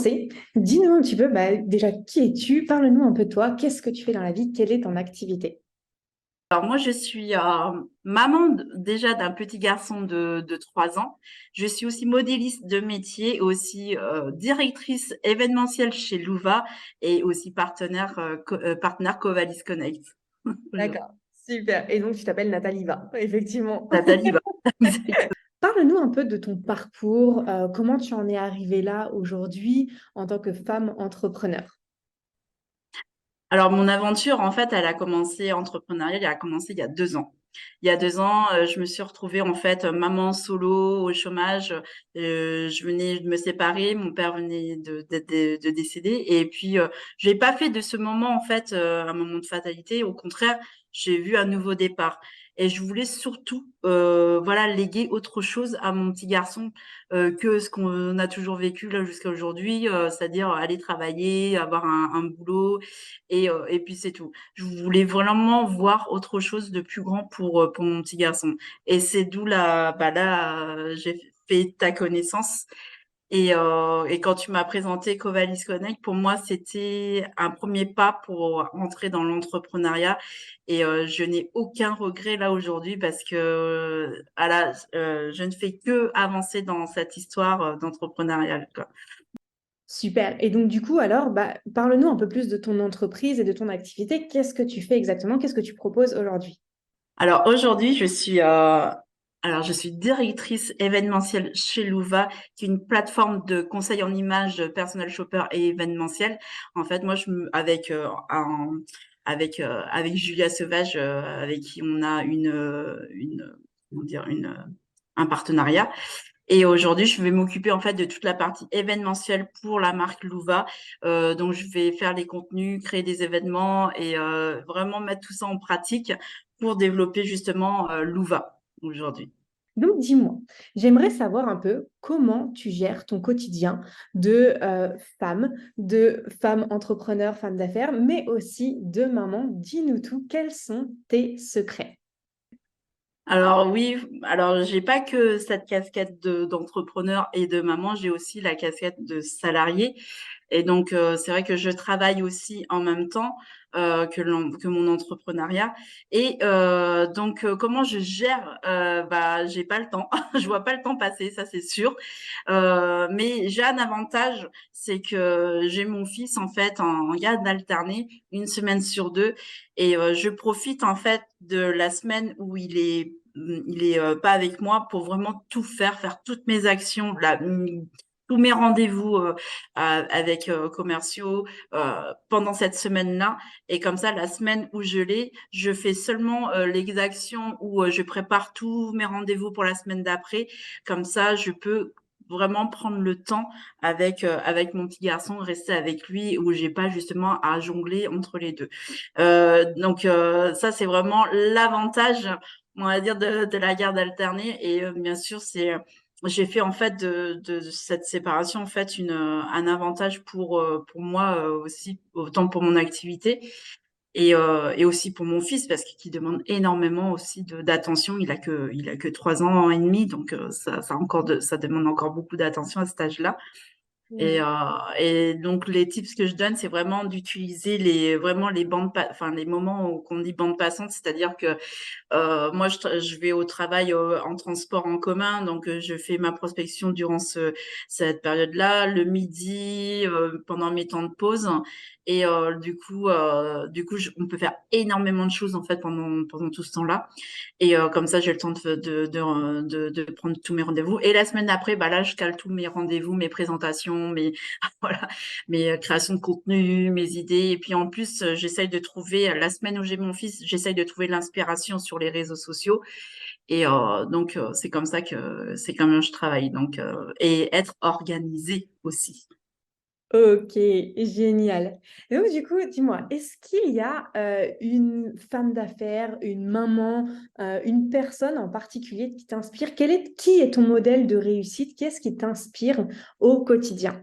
commencer, dis-nous un petit peu, déjà, qui es-tu? Parle-nous un peu de toi. Qu'est-ce que tu fais dans la vie? Quelle est ton activité? Alors moi, je suis maman déjà d'un petit garçon de 3 ans. Je suis aussi modéliste de métier, et aussi directrice événementielle chez Louva et aussi partenaire Covalis Connect. D'accord, super. Et donc, tu t'appelles Nathalie Va, effectivement. Nathalie va. Parle-nous un peu de ton parcours, comment tu en es arrivée là aujourd'hui en tant que femme entrepreneur. Alors, mon aventure, en fait, elle a commencé entrepreneuriale, elle a commencé il y a 2 ans. Il y a 2 ans, je me suis retrouvée, en fait, maman solo au chômage. Je venais de me séparer, mon père venait de décéder. Et puis, je n'ai pas fait de ce moment, en fait, un moment de fatalité. Au contraire, j'ai vu un nouveau départ. Et je voulais surtout, voilà, léguer autre chose à mon petit garçon que ce qu'on a toujours vécu là jusqu'à aujourd'hui, c'est-à-dire aller travailler, avoir un boulot et puis c'est tout. Je voulais vraiment voir autre chose de plus grand pour mon petit garçon. Et c'est d'où j'ai fait ta connaissance. Et quand tu m'as présenté Covalis Connect, pour moi, c'était un premier pas pour entrer dans l'entrepreneuriat. Et je n'ai aucun regret là aujourd'hui parce que je ne fais que avancer dans cette histoire d'entrepreneuriat, quoi. Super. Et donc, du coup, alors, parle-nous un peu plus de ton entreprise et de ton activité. Qu'est-ce que tu fais exactement? Qu'est-ce que tu proposes aujourd'hui? Alors aujourd'hui, je suis directrice événementielle chez Louva, qui est une plateforme de conseil en images, personal shopper et événementiel. En fait, moi, avec Julia Sauvage, avec qui on a comment dire, un partenariat. Et aujourd'hui, je vais m'occuper en fait de toute la partie événementielle pour la marque Louva. Donc, je vais faire les contenus, créer des événements et vraiment mettre tout ça en pratique pour développer justement Louva aujourd'hui. Donc, dis-moi, j'aimerais savoir un peu comment tu gères ton quotidien de femme entrepreneur, femme d'affaires, mais aussi de maman. Dis-nous tout, quels sont tes secrets? Alors oui, alors j'ai pas que cette casquette d'entrepreneur et de maman, j'ai aussi la casquette de salarié. Et donc c'est vrai que je travaille aussi en même temps que mon entrepreneuriat. Et donc comment je gère j'ai pas le temps, je vois pas le temps passer, ça c'est sûr. Mais j'ai un avantage, c'est que j'ai mon fils en fait en garde alternée une semaine sur deux et je profite en fait de la semaine où il est pas avec moi pour vraiment tout faire toutes mes actions, tous mes rendez-vous avec commerciaux pendant cette semaine-là. Et comme ça, la semaine où je l'ai, je fais seulement les actions où je prépare tous mes rendez-vous pour la semaine d'après. Comme ça, je peux vraiment prendre le temps avec mon petit garçon, rester avec lui, où j'ai pas justement à jongler entre les deux. Donc ça, c'est vraiment l'avantage, on va dire, de la garde alternée. Et bien sûr, j'ai fait en fait de cette séparation en fait un avantage pour moi aussi, autant pour mon activité et aussi pour mon fils parce qu'il demande énormément aussi d'attention. Il a que 3 ans et demi, donc ça demande encore beaucoup d'attention à cet âge-là. Et donc les tips que je donne, c'est vraiment d'utiliser vraiment enfin les moments où qu'on dit bande passante, c'est-à-dire que moi je vais au travail en transport en commun, donc je fais ma prospection durant cette période-là, le midi, pendant mes temps de pause. Et du coup, on peut faire énormément de choses en fait pendant tout ce temps-là. Et comme ça, j'ai le temps de prendre tous mes rendez-vous. Et la semaine d'après, là, je cale tous mes rendez-vous, mes présentations, voilà, mes créations de contenu, mes idées. Et puis en plus, j'essaye de trouver, la semaine où j'ai mon fils, j'essaye de trouver l'inspiration sur les réseaux sociaux. Et donc, c'est comme ça que c'est comme ça que je travaille. Donc, et être organisée aussi. Ok, génial. Et donc, du coup, dis-moi, est-ce qu'il y a une femme d'affaires, une maman, une personne en particulier qui t'inspire? Qui est ton modèle de réussite? Qu'est-ce qui t'inspire au quotidien?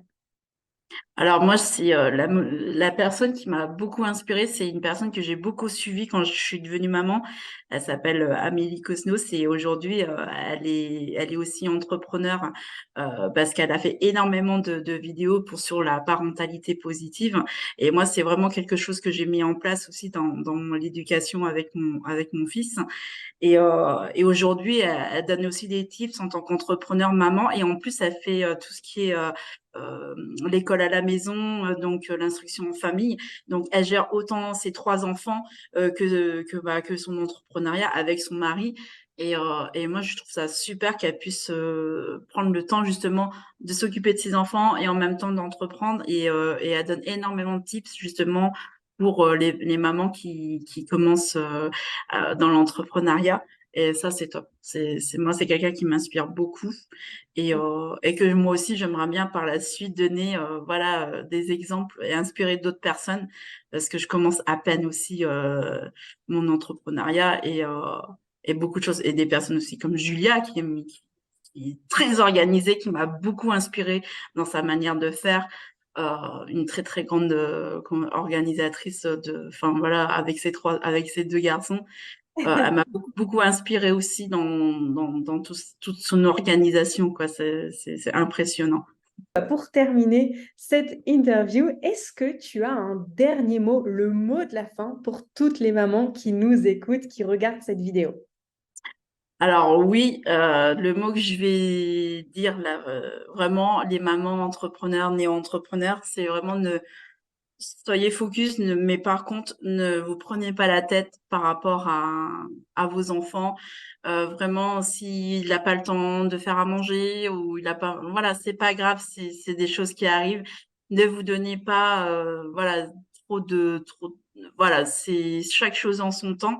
Alors moi, c'est la personne qui m'a beaucoup inspirée, c'est une personne que j'ai beaucoup suivie quand je suis devenue maman. Elle s'appelle Amélie Cosnos et aujourd'hui, elle est aussi entrepreneur parce qu'elle a fait énormément de vidéos sur la parentalité positive. Et moi, c'est vraiment quelque chose que j'ai mis en place aussi dans l'éducation avec mon fils. Et aujourd'hui, elle donne aussi des tips en tant qu'entrepreneur maman. Et en plus, elle fait tout ce qui est euh, l'école à la maison, donc l'instruction en famille. Donc, elle gère autant ses 3 enfants que son entrepreneuriat avec son mari. Et moi, je trouve ça super qu'elle puisse prendre le temps justement de s'occuper de ses enfants et en même temps d'entreprendre. Et elle donne énormément de tips justement pour les mamans qui commencent dans l'entrepreneuriat. Et ça, c'est top. Moi, c'est quelqu'un qui m'inspire beaucoup et que moi aussi, j'aimerais bien par la suite donner, voilà, des exemples et inspirer d'autres personnes parce que je commence à peine aussi mon entrepreneuriat et beaucoup de choses et des personnes aussi comme Julia qui est très organisée, qui m'a beaucoup inspirée dans sa manière de faire. Une très très grande organisatrice enfin voilà, avec ses 2 garçons. Elle m'a beaucoup inspirée aussi dans toute son organisation, quoi. C'est impressionnant. Pour terminer cette interview, est-ce que tu as un dernier mot, le mot de la fin pour toutes les mamans qui nous écoutent, qui regardent cette vidéo? Alors oui, le mot que je vais dire là, vraiment, les mamans entrepreneurs, néo-entrepreneurs, c'est vraiment ne soyez focus, mais par contre, ne vous prenez pas la tête par rapport à vos enfants. Vraiment, s'il n'a pas le temps de faire à manger ou il a pas, voilà, c'est pas grave, c'est des choses qui arrivent. Ne vous donnez pas, voilà, trop, voilà, c'est chaque chose en son temps.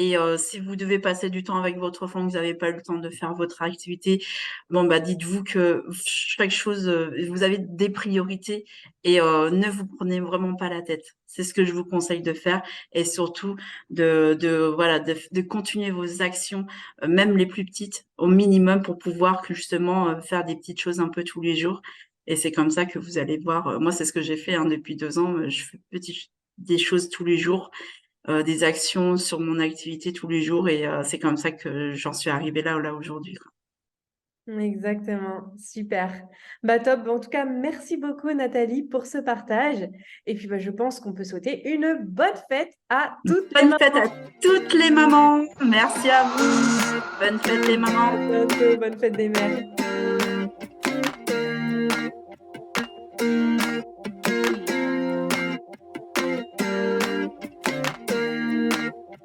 Et si vous devez passer du temps avec votre enfant, que vous n'avez pas le temps de faire votre activité, bon bah dites-vous que chaque chose, vous avez des priorités et ne vous prenez vraiment pas la tête. C'est ce que je vous conseille de faire et surtout voilà de continuer vos actions, même les plus petites, au minimum pour pouvoir que justement faire des petites choses un peu tous les jours. Et c'est comme ça que vous allez voir. Moi, c'est ce que j'ai fait hein, depuis 2 ans. Je fais des choses tous les jours des actions sur mon activité tous les jours et c'est comme ça que j'en suis arrivée là aujourd'hui, quoi. Exactement, super. Bah top. En tout cas, merci beaucoup Nathalie pour ce partage. Et puis bah, je pense qu'on peut souhaiter une bonne fête à toutes les Bonne mamans. fête à toutes les mamans. Merci à vous. Bonne fête les À mamans. bientôt, bonne fête des mères.